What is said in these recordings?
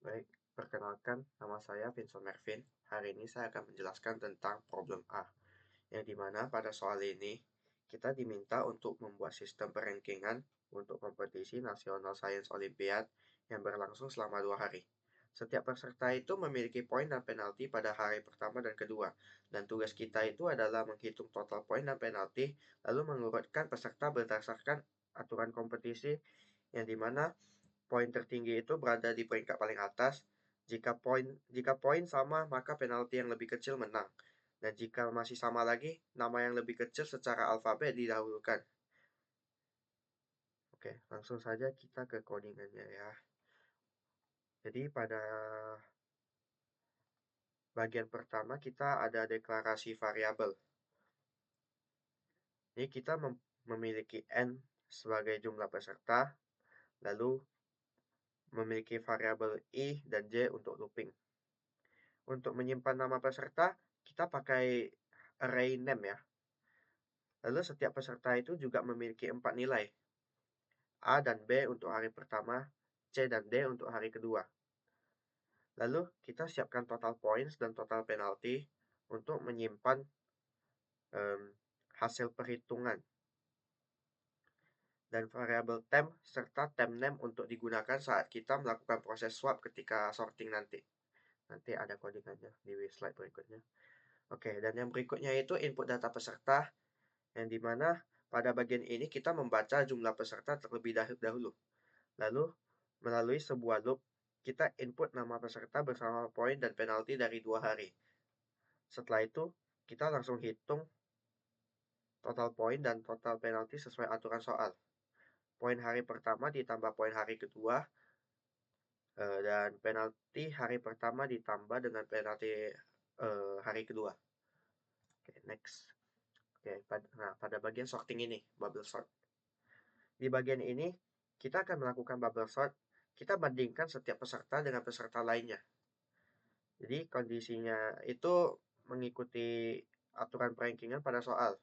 Baik, perkenalkan nama saya Vincent Mervin. Hari ini saya akan menjelaskan tentang problem A, yang dimana pada soal ini kita diminta untuk membuat sistem perankingan untuk kompetisi nasional sains olimpiad yang berlangsung selama 2 hari. Setiap peserta itu memiliki poin dan penalti pada hari pertama dan kedua, dan tugas kita itu adalah menghitung total poin dan penalti, lalu mengurutkan peserta berdasarkan aturan kompetisi yang dimana poin tertinggi itu berada di peringkat paling atas. Jika poin sama, maka penalti yang lebih kecil menang. Dan jika masih sama lagi, nama yang lebih kecil secara alfabet didahulukan. Oke, langsung saja kita ke codingannya ya. Jadi pada bagian pertama kita ada deklarasi variabel. Ini kita memiliki n sebagai jumlah peserta, lalu memiliki variabel i dan j untuk looping. Untuk menyimpan nama peserta, kita pakai array name ya. Lalu setiap peserta itu juga memiliki 4 nilai, A dan B untuk hari pertama, C dan D untuk hari kedua. Lalu kita siapkan total points dan total penalti untuk menyimpan hasil perhitungan. Dan variabel temp serta temp name untuk digunakan saat kita melakukan proses swap ketika sorting nanti. Nanti ada codingannya di slide berikutnya. Oke, dan yang berikutnya itu input data peserta, yang dimana pada bagian ini kita membaca jumlah peserta terlebih dahulu. Lalu, melalui sebuah loop, kita input nama peserta bersama poin dan penalti dari 2 hari. Setelah itu, kita langsung hitung total poin dan total penalti sesuai aturan soal. Poin hari pertama ditambah poin hari kedua, dan penalti hari pertama ditambah dengan penalti hari kedua. Oke, next. Oke, pada bagian sorting ini, bubble sort. Di bagian ini, kita akan melakukan bubble sort. Kita bandingkan setiap peserta dengan peserta lainnya. Jadi kondisinya itu mengikuti aturan perankingan pada soal.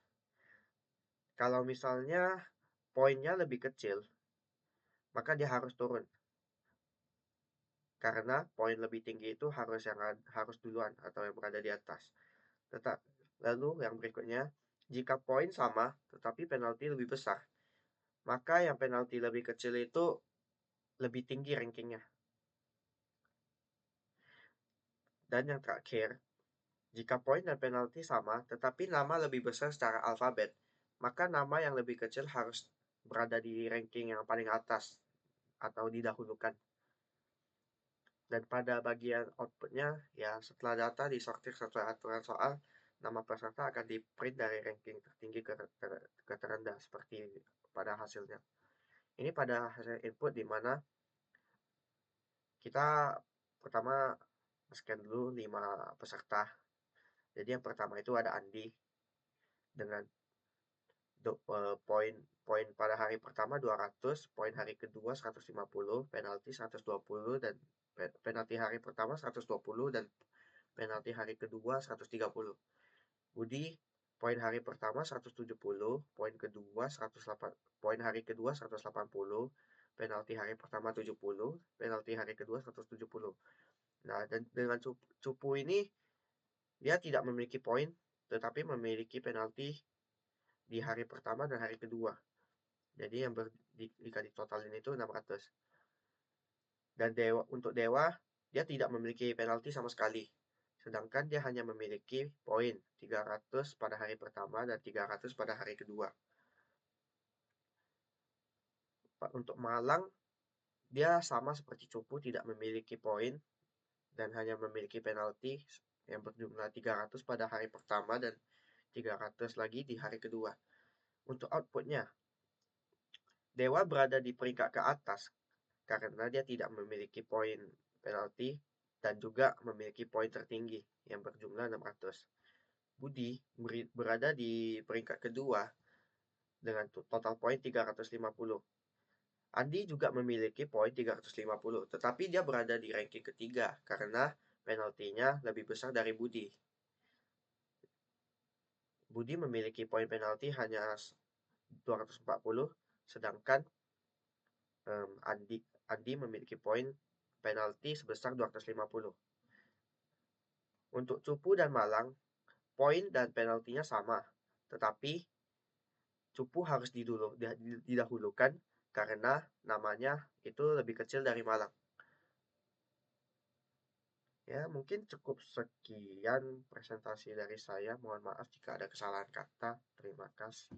Kalau misalnya poinnya lebih kecil, maka dia harus turun. Karena poin lebih tinggi itu harus duluan atau yang berada di atas. Lalu yang berikutnya, jika poin sama tetapi penalti lebih besar, maka yang penalti lebih kecil itu lebih tinggi rankingnya. Dan yang terakhir, jika poin dan penalti sama, tetapi nama lebih besar secara alfabet, maka nama yang lebih kecil harus berada di ranking yang paling atas atau didahulukan. Dan pada bagian outputnya, ya setelah data disortir sesuai aturan soal, nama peserta akan di-print dari ranking tertinggi ke terendah seperti pada hasilnya. Ini pada hasil input di mana kita pertama scan dulu 5 peserta. Jadi yang pertama itu ada Andi dengan poin pada hari pertama 200, poin hari kedua 150, penalti 120, dan penalti hari pertama 120 dan penalti hari kedua 130. Budi poin hari pertama 170, poin kedua 108, poin hari kedua 180, penalti hari pertama 70, penalti hari kedua 170. Nah, dan dengan cupu ini dia tidak memiliki poin tetapi memiliki penalti di hari pertama dan hari kedua. Jadi yang jika ditotalin itu 600. Dan untuk Dewa, dia tidak memiliki penalti sama sekali. Sedangkan dia hanya memiliki poin 300 pada hari pertama dan 300 pada hari kedua. Untuk Malang, dia sama seperti Cupu, tidak memiliki poin dan hanya memiliki penalti yang berjumlah 300 pada hari pertama dan 300 lagi di hari kedua. Untuk outputnya, Dewa berada di peringkat ke atas karena dia tidak memiliki poin penalti dan juga memiliki poin tertinggi yang berjumlah 600. Budi berada di peringkat kedua dengan total poin 350. Andi juga memiliki poin 350, tetapi dia berada di ranking ketiga karena penaltinya lebih besar dari Budi. Budi memiliki poin penalti hanya 240, sedangkan Andi memiliki poin penalti sebesar 250. Untuk Cupu dan Malang, poin dan penaltinya sama, tetapi Cupu harus didahulukan karena namanya itu lebih kecil dari Malang. Ya, mungkin cukup sekian presentasi dari saya. Mohon maaf jika ada kesalahan kata. Terima kasih.